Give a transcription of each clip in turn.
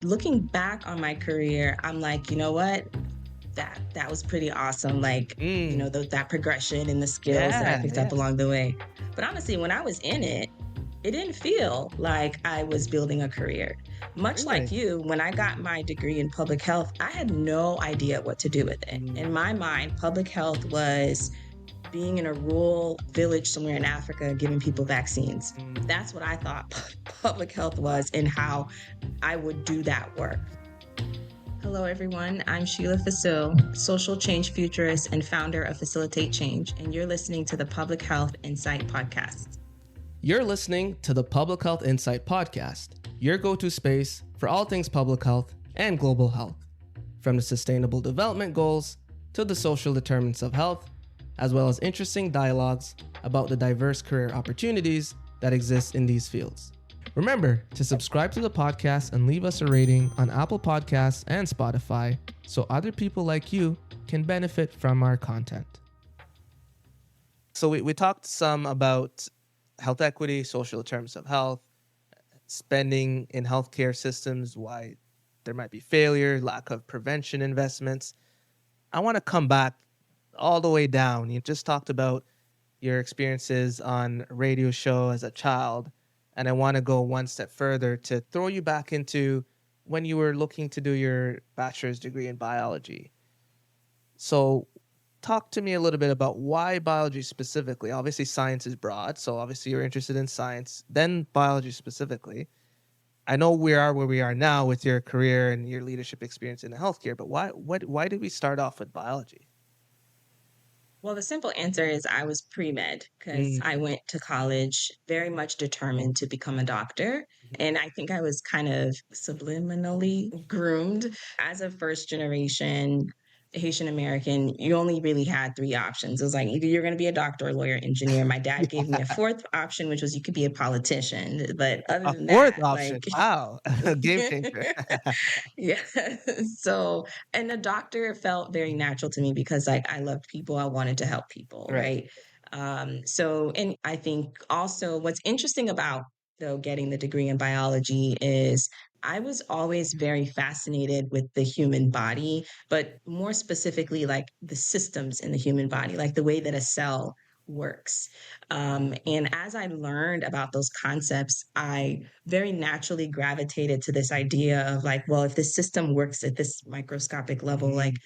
Looking back on my career, I'm like, you know what? That was pretty awesome. Like, Mm, that progression and the skills that I yeah, picked up yeah. along the way. But honestly, when I was in it, it didn't feel like I was building a career. Much like Really? you, when I got my degree in public health, I had no idea what to do with it. In Mm, my mind, public health was being in a rural village somewhere in Africa giving people vaccines. mm. That's what I thought public health was and how I would do that work. Hello, everyone. I'm Sheila Fasil, social change futurist and founder of Facilitate Change, and you're listening to the Public Health Insight Podcast. You're listening to the Public Health Insight Podcast, your go to space for all things public health and global health, from the Sustainable Development Goals to the social determinants of health, as well as interesting dialogues about the diverse career opportunities that exist in these fields. Remember to subscribe to the podcast and leave us a rating on Apple Podcasts and Spotify so other people like you can benefit from our content. So we talked some about health equity, social terms of health, spending in healthcare systems, why there might be failure, lack of prevention investments. I want to come back all the way down. You just talked about your experiences on a radio show as a child, and I want to go one step further to throw you back into when you were looking to do your bachelor's degree in biology. So talk to me a little bit about why biology specifically. Obviously, science is broad, so obviously you're interested in science, then biology specifically. I know we are where we are now with your career and your leadership experience in healthcare, but why did we start off with biology? Well, the simple answer is I was pre med because I Mm, went to college very much determined to become a doctor. And I think I was kind of subliminally groomed as a first generation Haitian American. You only really had three options. It was like either you're going to be a doctor, lawyer, engineer. My dad gave me a fourth option, which was you could be a politician. But other a than fourth that, option. like, Wow. Game changer. yeah. So, and the doctor felt very natural to me because like I loved people, I wanted to help people, Right. right? So, and I think also what's interesting about though getting the degree in biology is I was always very fascinated with the human body, but more specifically like the systems in the human body, like the way that a cell works. And as I learned about those concepts, I very naturally gravitated to this idea of like, well, if this system works at this microscopic level, like, Mm,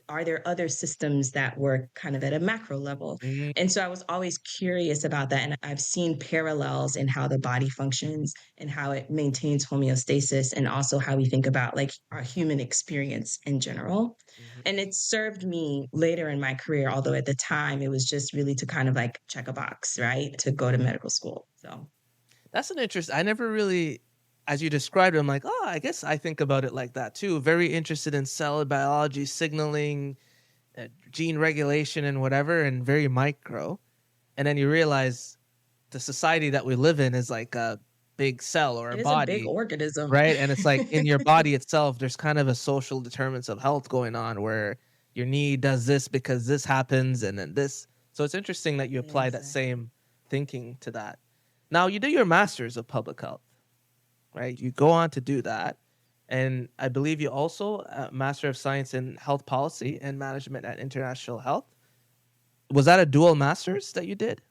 are there other systems that work kind of at a macro level? mm, And so I was always curious about that. And I've seen parallels in how the body functions and how it maintains homeostasis, and also how we think about like our human experience in general. mhm. And it served me later in my career, although at the time it was just really to kind of like check a box, right? To go to medical school. So. That's an interest. I never really, as you described it, I'm like, oh, I guess I think about it like that too. Very interested in cell biology, signaling, gene regulation, and whatever, and very micro. And then you realize the society that we live in is like a big cell or a It is a big body, organism. right? And it's like in your body itself, there's kind of a social determinants of health going on where your knee does this because this happens, and then this. So it's interesting that you apply that Exactly. same thinking to that. Now you do your master's of public health, right? You go on to do that. And I believe you also Master of Science in Health Policy and Management at International Health. Was that a dual master's that you did?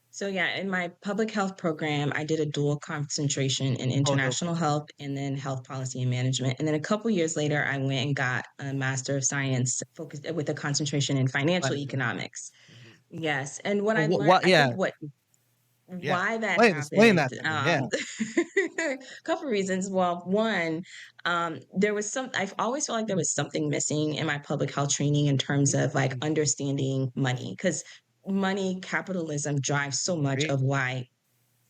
So yeah, in my public health program, I did a dual concentration in Oh, dual international concentration. health and then health policy and management. And then a couple years later, I went and got a Master of Science focused with a concentration in financial Management. economics. Mhm. Yes, and what So I learned, what? I think Yeah, what yeah. why that Explain happened, that to me. Yeah. a couple reasons. Well, one, there was I've always felt like there was something missing in my public health training in terms of like Mm, understanding money, because money capitalism drives so much agree. of why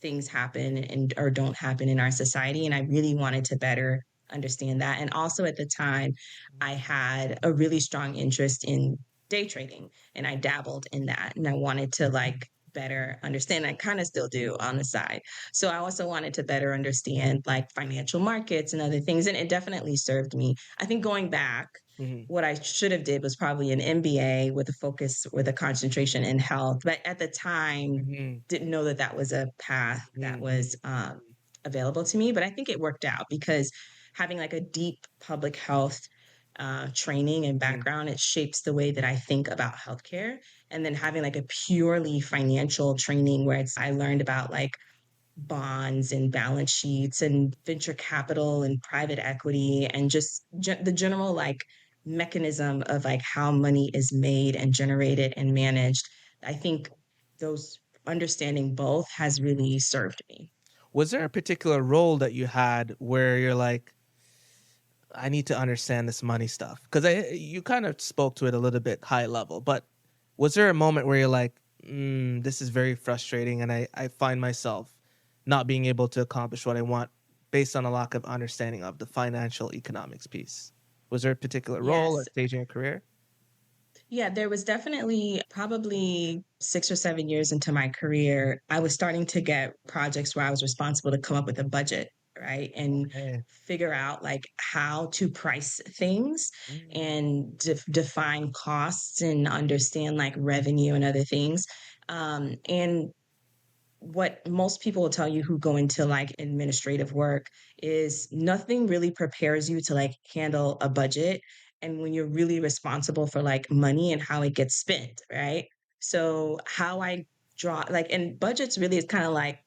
things happen and or don't happen in our society. And I really wanted to better understand that. And also at the time, I had a really strong interest in day trading and I dabbled in that. And I wanted to like better understand. I kind of still do on the side. So I also wanted to better understand like financial markets and other things. And it definitely served me. I think going back, Mhm, what I should have did was probably an MBA with a focus with a concentration in health. But at the time, mhm, didn't know that that was a path that mhm, was mhm, available to me. But I think it worked out because having like a deep public health training and Mm. background, it shapes the way that I think about healthcare. And then having like a purely financial training where I learned about like bonds and balance sheets and venture capital and private equity and just the general like mechanism of like how money is made and generated and managed. I think those understanding both has really served me. Was there a particular role that you had where you're like, I need to understand this money stuff? Because you kind of spoke to it a little bit high level, but was there a moment where you're like, this is very frustrating, and I find myself not being able to accomplish what I want based on a lack of understanding of the financial economics piece? Was there a particular role or Yes. stage in your career? Yeah, there was definitely probably 6 or 7 years into my career, I was starting to get projects where I was responsible to come up with a budget, right? And Okay. figure out like how to price things Mm. and define costs and understand like revenue and other things. And what most people will tell you who go into like administrative work is nothing really prepares you to like handle a budget and when you're really responsible for like money and how it gets spent, right? So how I draw like and budgets really is kind of like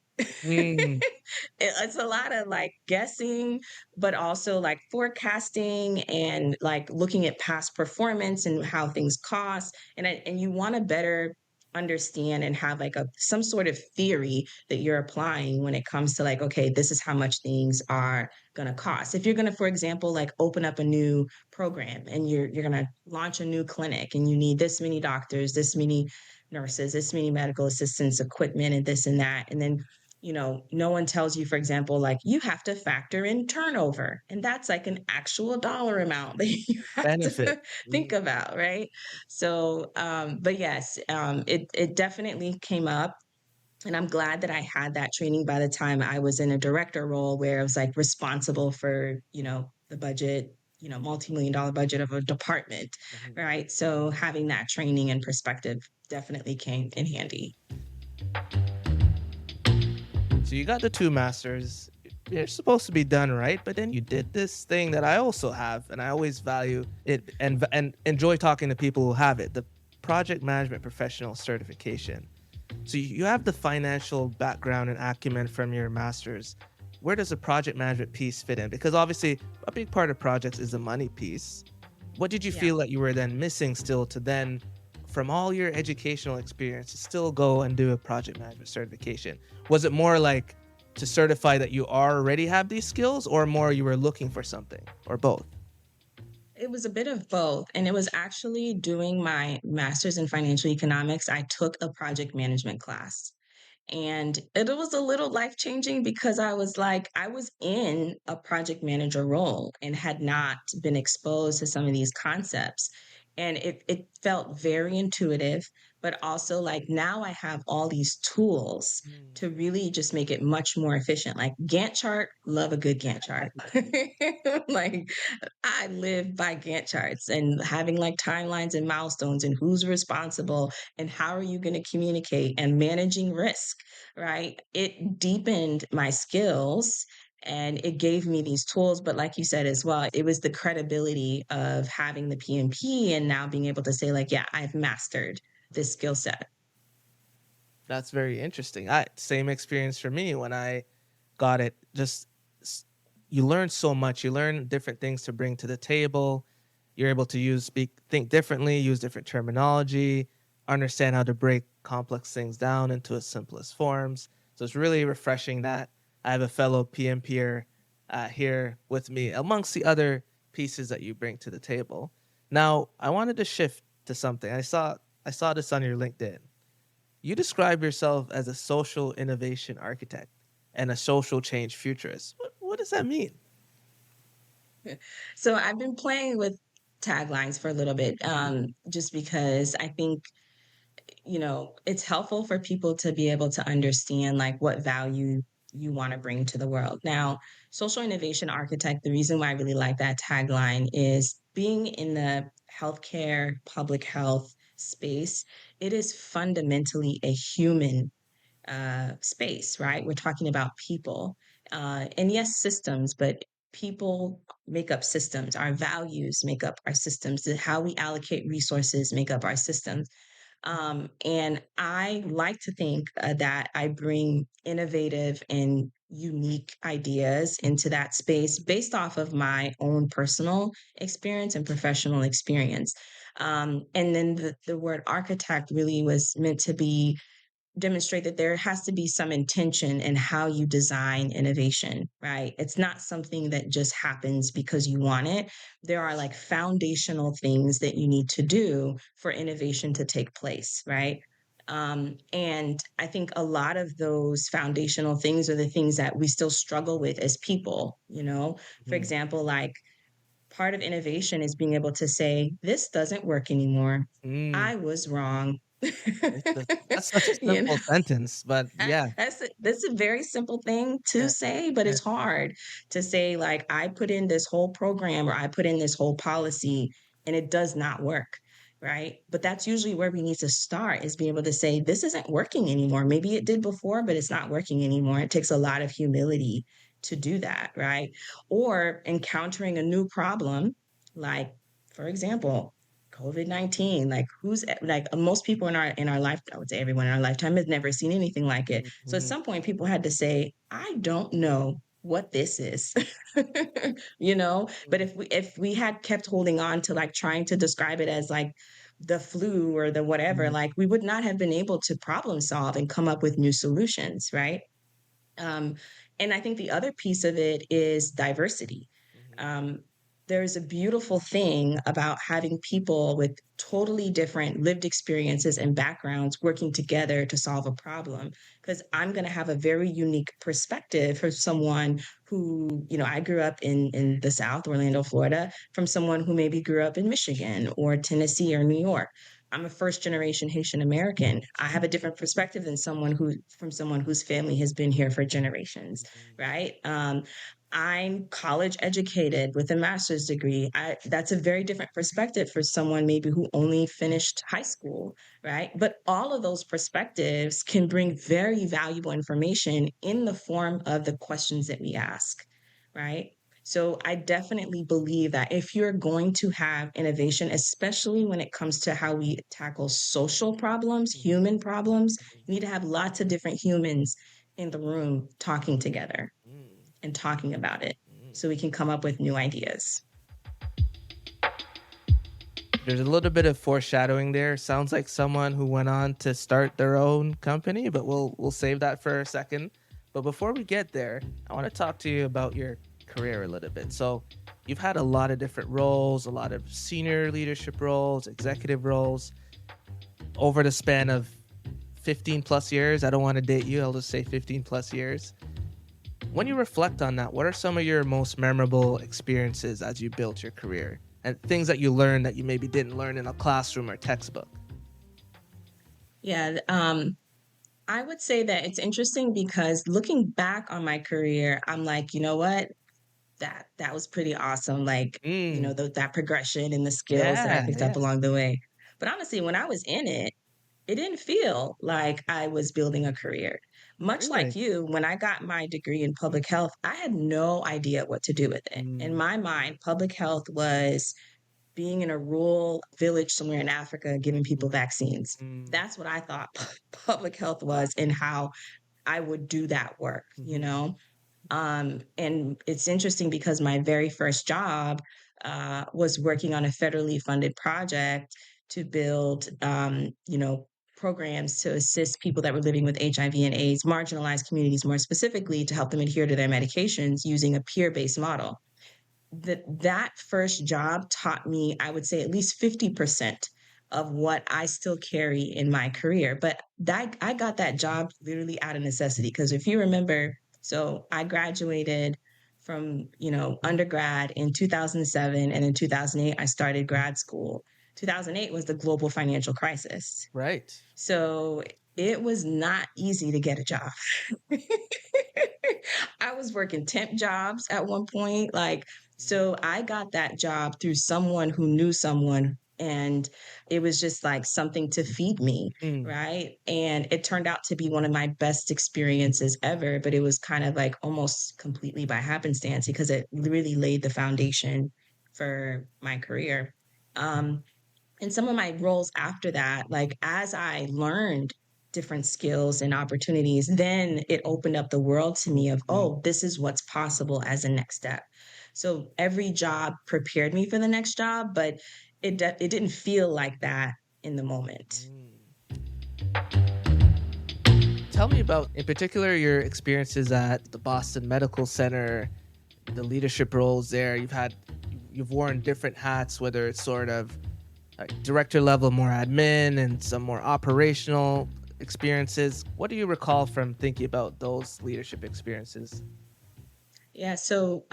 Mm. it's a lot of like guessing, but also like forecasting and like looking at past performance and how things cost. And you want to better understand and have like a some sort of theory that you're applying when it comes to like, okay, this is how much things are gonna cost. If you're gonna, for example, like open up a new program and you're gonna launch a new clinic and you need this many doctors, this many nurses, this many medical assistants, equipment, and this and that. And then no one tells you, for example, like you have to factor in turnover. And that's like an actual dollar amount that you have Benefit. to think Mm. about, right? So, but yes, it definitely came up. And I'm glad that I had that training by the time I was in a director role where I was like responsible for, the budget, multi-million dollar budget of a department, Mhm. right? So having that training and perspective definitely came in handy. So you got the two masters. You're supposed to be done right, but then you did this thing that I also have, and I always value it and enjoy talking to people who have it. The project management professional certification. So you have the financial background and acumen from your masters. Where does the project management piece fit in? Because obviously, a big part of projects is the money piece. What did you Yeah. feel that you were then missing still to then, from all your educational experience, to still go and do a project management certification? Was it more like to certify that you already have these skills, or more you were looking for something, or both? It was a bit of both. And it was actually doing my master's in financial economics. I took a project management class. And it was a little life changing because I was like, I was in a project manager role and had not been exposed to some of these concepts. And it felt very intuitive, but also like now I have all these tools Mm. to really just make it much more efficient. Like Gantt chart, love a good Gantt chart. Like I live by Gantt charts and having like timelines and milestones and who's responsible and how are you going to communicate and managing risk, right? It deepened my skills and it gave me these tools. But like you said as well, it was the credibility of having the PMP and now being able to say, like, yeah, I've mastered this skill set. That's very interesting. I same experience for me when I got it. S- you learn so much. You learn different things to bring to the table. You're able to think differently, use different terminology, understand how to break complex things down into its simplest forms. So it's really refreshing that I have a fellow PM peer here with me, amongst the other pieces that you bring to the table. Now, I wanted to shift to something. I saw this on your LinkedIn. You describe yourself as a social innovation architect and a social change futurist. What does that mean? So I've been playing with taglines for a little bit, just because I think it's helpful for people to be able to understand like what value you want to bring to the world. Now, social innovation architect, the reason why I really like that tagline is being in the healthcare, public health space, it is fundamentally a human space, right? We're talking about people. And yes, systems, but people make up systems, our values make up our systems, how we allocate resources make up our systems. And I like to think that I bring innovative and unique ideas into that space based off of my own personal experience and professional experience. And then the word architect really was meant to be demonstrate that there has to be some intention in how you design innovation, right? It's not something that just happens because you want it. There are like foundational things that you need to do for innovation to take place, right? And I think a lot of those foundational things are the things that we still struggle with as people, you know? For Mhm. example, like part of innovation is being able to say, this doesn't work anymore. Mm. I was wrong. That's such a you know? simple sentence, but yeah. That's a very simple thing to Yeah. say, but Yeah. it's hard to say, like, I put in this whole program or I put in this whole policy and it does not work. Right. But that's usually where we need to start is be able to say, this isn't working anymore. Maybe it did before, but it's not working anymore. It takes a lot of humility to do that. Right. Or encountering a new problem, like, for example, COVID-19, like who's like most people in our life, I would say everyone in our lifetime has never seen anything like it. So at Mhm. some point people had to say, I don't know what this is. you know, but Mhm. if we had kept holding on to like trying to describe it as like the flu or the whatever, Mhm. like we would not have been able to problem solve and come up with new solutions, right? Um, and I think the other piece of it is diversity. Mhm. Um, there's a beautiful thing about having people with totally different lived experiences and backgrounds working together to solve a problem. Because I'm going to have a very unique perspective for someone who, you know, I grew up in the South, Orlando, Florida, from someone who maybe grew up in Michigan or Tennessee or New York. I'm a first generation Haitian American. I have a different perspective than someone who from someone whose family has been here for generations, Mhm. right? I'm college educated with a master's degree. That's a very different perspective for someone maybe who only finished high school, right? But all of those perspectives can bring very valuable information in the form of the questions that we ask, right? So I definitely believe that if you're going to have innovation, especially when it comes to how we tackle social problems, Mhm. human problems, Mhm. you need to have lots of different humans in the room talking together Mm. and talking about it Mm. so we can come up with new ideas. There's a little bit of foreshadowing there. Sounds like someone who went on to start their own company, but we'll save that for a second. But before we get there, I want to talk to you about your career a little bit. So, you've had a lot of different roles, a lot of senior leadership roles, executive roles over the span of 15 plus years. I don't want to date you. I'll just say 15 plus years. When you reflect on that, what are some of your most memorable experiences as you built your career and things that you learned that you maybe didn't learn in a classroom or textbook? Yeah, I would say that it's interesting because looking back on my career, I'm like, you know what? That was pretty awesome. Like, you know, Mm, that progression and the skills that I yeah, picked up yeah, along the way. But honestly, when I was in it, it didn't feel like I was building a career. Much like really. you, when I got my degree in public health, I had no idea what to do with it. In Mm, my mind, public health was being in a rural village somewhere in Africa giving people vaccines. mm, That's what I thought public health was and how I would do that work, you mhm, know? And it's interesting because my very first job was working on a federally funded project to build, you know, programs to assist people that were living with HIV and AIDS, marginalized communities more specifically, to help them adhere to their medications using a peer-based model. That first job taught me, I would say, at least 50% of what I still carry in my career. But that I got that job literally out of necessity. Because if you remember, so I graduated from, you know, undergrad in 2007, and in 2008 I started grad school. 2008 was the global financial crisis. right. So it was not easy to get a job. I was working temp jobs at one point. Like, Mhm, so I got that job through someone who knew someone and it was just like something to feed me, Mm. right? And it turned out to be one of my best experiences ever, but it was kind of like almost completely by happenstance because it really laid the foundation for my career. Um, and some of my roles after that, like as I learned different skills and opportunities, then it opened up the world to me of, Mm. oh, this is what's possible as a next step. So every job prepared me for the next job, but it didn't feel like that in the moment. Mm. Tell me about, in particular, your experiences at the Boston Medical Center, the leadership roles there. You've worn different hats, whether it's sort of director level, more admin, and some more operational experiences. What do you recall from thinking about those leadership experiences? Yeah, so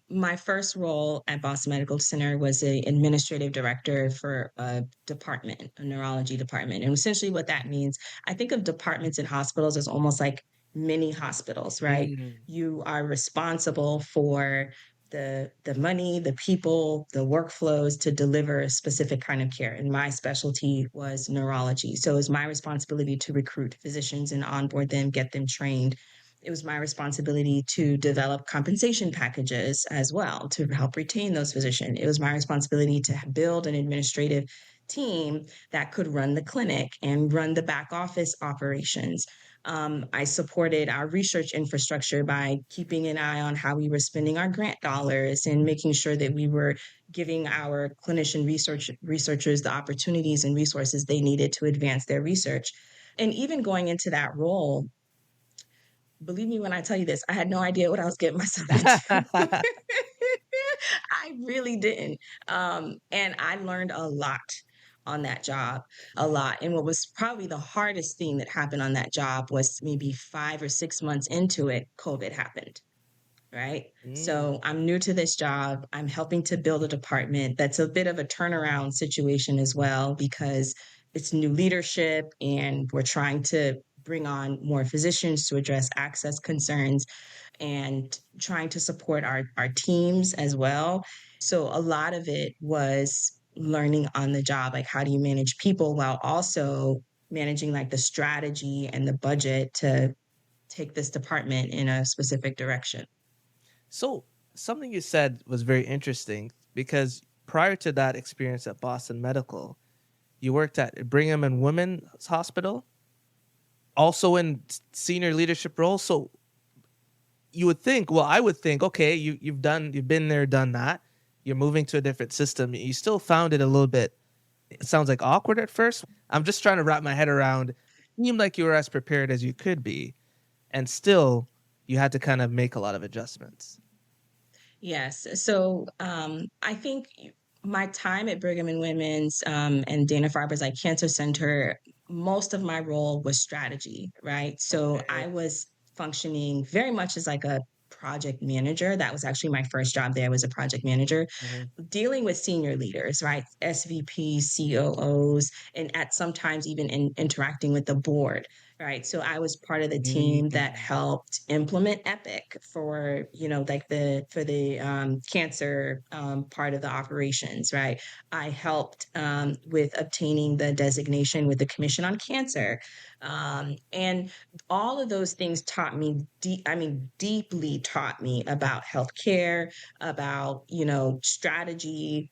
my first role at Boston Medical Center was a administrative director for a department, a neurology department. And essentially what that means, I think of departments in hospitals as almost like mini hospitals, right? Mm. You are responsible for the money, the people, the workflows to deliver a specific kind of care. And my specialty was neurology. So it was my responsibility to recruit physicians and onboard them, get them trained. It was my responsibility to develop compensation packages as well to help retain those physicians. It was my responsibility to build an administrative team that could run the clinic and run the back office operations. I supported our research infrastructure by keeping an eye on how we were spending our grant dollars and making sure that we were giving our clinician researchers the opportunities and resources they needed to advance their research. And even going into that role, believe me when I tell you this, I had no idea what I was getting myself into. I really didn't. And I learned a lot on that job, a lot. And what was probably the hardest thing that happened on that job was maybe 5 or 6 months into it, COVID happened. Right. Mm. So I'm new to this job. I'm helping to build a department that's a bit of a turnaround situation as well, because it's new leadership and we're trying to bring on more physicians to address access concerns and trying to support our teams as well. So a lot of it was learning on the job, like how do you manage people while also managing like the strategy and the budget to take this department in a specific direction. So, something you said was very interesting because prior to that experience at Boston Medical, you worked at Brigham and Women's Hospital, also in senior leadership roles. So, you would think, well, I would think, okay, you've been there, done that. You're moving to a different system. You still found it a little bit, it sounds like awkward at first. I'm just trying to wrap my head around. It seemed like you were as prepared as you could be, and still you had to kind of make a lot of adjustments. Yes. So I think my time at Brigham and Women's and Dana Farber's like Cancer Center, most of my role was strategy, right? So I Okay. was functioning very much as like a project manager. That was actually my first job there was a project manager Mhm. dealing with senior leaders, right? SVPs, COOs, and at sometimes even interacting with the board, right? So I was part of the team that Mm. helped implement Epic for, like for the cancer part of the operations, right? I helped with obtaining the designation with the Commission on Cancer. And all of those things taught me, deeply taught me about healthcare, about strategy,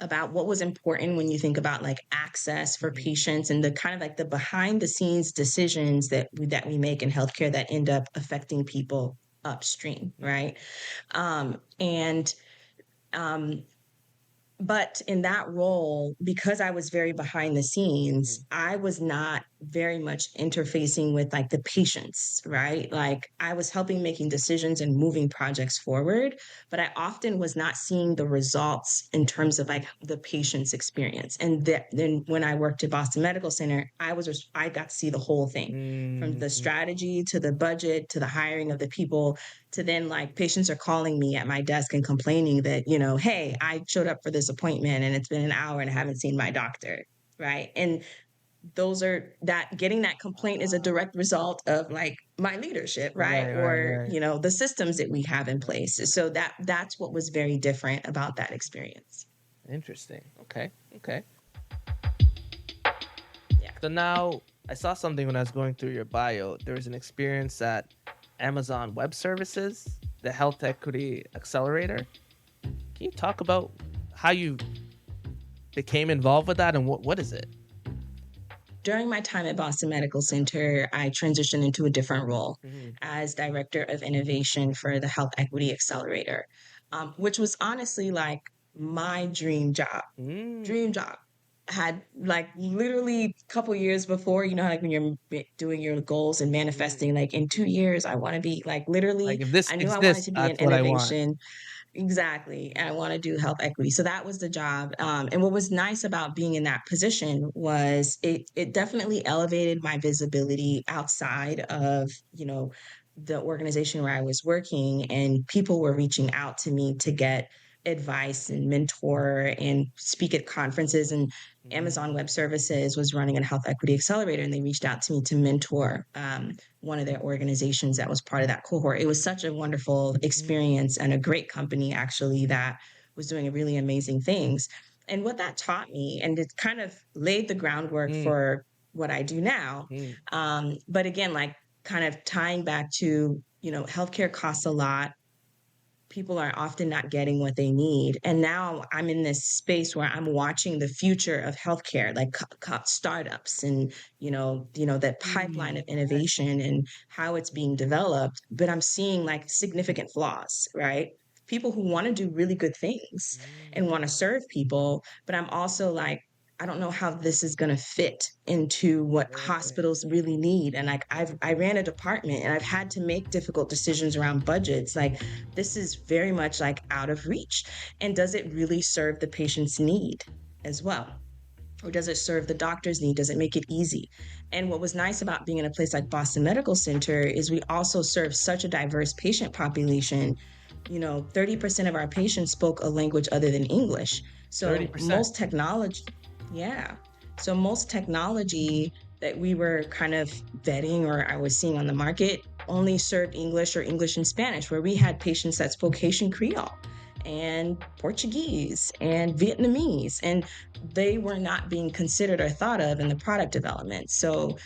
about what was important when you think about like access for Mhm. patients and the kind of like the behind the scenes decisions that we make in healthcare that end up affecting people upstream, right? And um but in that role, because I was very behind the scenes, Mhm. I was not very much interfacing with like the patients, right? Like I was helping making decisions and moving projects forward, but I often was not seeing the results in terms of like the patient's experience. And then when I worked at Boston Medical Center, I got to see the whole thing, from the Mhm. strategy to the budget to the hiring of the people, to then like patients are calling me at my desk and complaining that, hey, I showed up for this appointment and it's been an hour and I haven't seen my doctor. Right. And those are that getting that complaint is a Ah, direct result of like my leadership, right? right, right, Or, right. the systems that we have in place. So that's what was very different about that experience. Interesting. Okay. Okay. Yeah. So now I saw something when I was going through your bio. There was an experience at Amazon Web Services, the Health Equity Accelerator. Can you talk about how you became involved with that and what is it? During my time at Boston Medical Center, I transitioned into a different role Mm-hmm. as Director of Innovation for the Health Equity Accelerator, which was honestly like my dream job. Mm. Dream job. Had like literally a couple years before, you know, like when you're doing your goals and manifesting, like in 2 years, I want to be like literally, Like if this I knew I wanted exists, to be in that's what I want. innovation. Exactly. And I want to do health equity. So that was the job. And what was nice about being in that position was it definitely elevated my visibility outside of, you know, the organization where I was working, and people were reaching out to me to get advice and mentor and speak at conferences. And Amazon Mm. Web Services was running a health equity accelerator, and they reached out to me to mentor one of their organizations that was part of that cohort. It was such a wonderful experience and a great company, actually, that was doing really amazing things. And what that taught me, and it kind of laid the groundwork Mm. for what I do now. Mm. But again, like kind of tying back to, you know, healthcare costs a lot. People are often not getting what they need. And now I'm in this space where I'm watching the future of healthcare, like startups and, that pipeline Mm. of innovation and how it's being developed. But I'm seeing like significant flaws, right? People who want to do really good things and Mm. want to serve people. But I'm also like, I don't know how this is going to fit into what Right. hospitals really need. And like I ran a department and I've had to make difficult decisions around budgets. Like this is very much like out of reach. And does it really serve the patient's need as well? Or does it serve the doctor's need? Does it make it easy? And what was nice about being in a place like Boston Medical Center is we also serve such a diverse patient population. 30% of our patients spoke a language other than English. So 30%. most technology, yeah. So most technology that we were kind of vetting or I was seeing on the market only served English or English and Spanish, where we had patients that spoke Haitian Creole and Portuguese and Vietnamese, and they were not being considered or thought of in the product development. So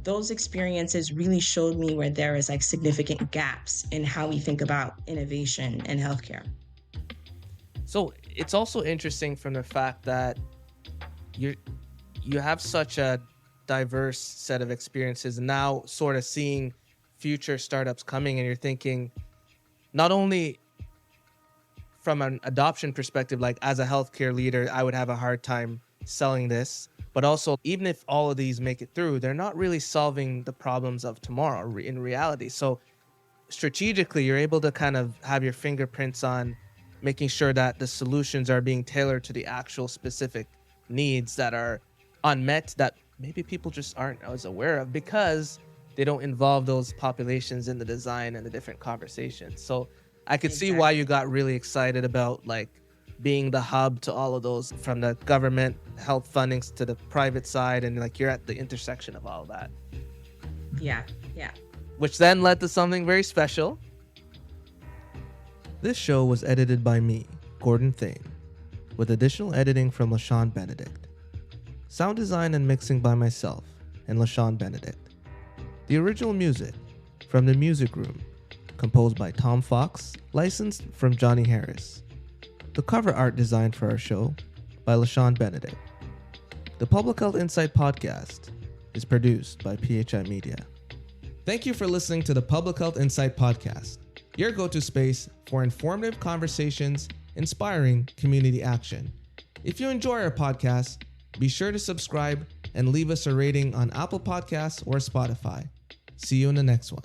those experiences really showed me where there is like significant gaps in how we think about innovation in healthcare. So it's also interesting from the fact that you you have such a diverse set of experiences and now sort of seeing future startups coming and you're thinking not only from an adoption perspective, like as a healthcare leader, I would have a hard time selling this. But also, even if all of these make it through, they're not really solving the problems of tomorrow in reality. So strategically, you're able to kind of have your fingerprints on making sure that the solutions are being tailored to the actual specific needs that are unmet that maybe people just aren't as aware of because they don't involve those populations in the design and the different conversations. So I could see why you Exactly. got really excited about like being the hub to all of those from the government health fundings to the private side and like you're at the intersection of all of that. Yeah. Yeah. Which then led to something very special. This show was edited by me, Gordon Thane, with additional editing from LaShawn Benedict. Sound design and mixing by myself and LaShawn Benedict. The original music from The Music Room, composed by Tom Fox, licensed from Johnny Harris. The cover art designed for our show by LaShawn Benedict. The Public Health Insight podcast is produced by PHI Media. Thank you for listening to the Public Health Insight podcast, your go-to space for informative conversations, inspiring community action. If you enjoy our podcast, be sure to subscribe and leave us a rating on Apple Podcasts or Spotify. See you in the next one.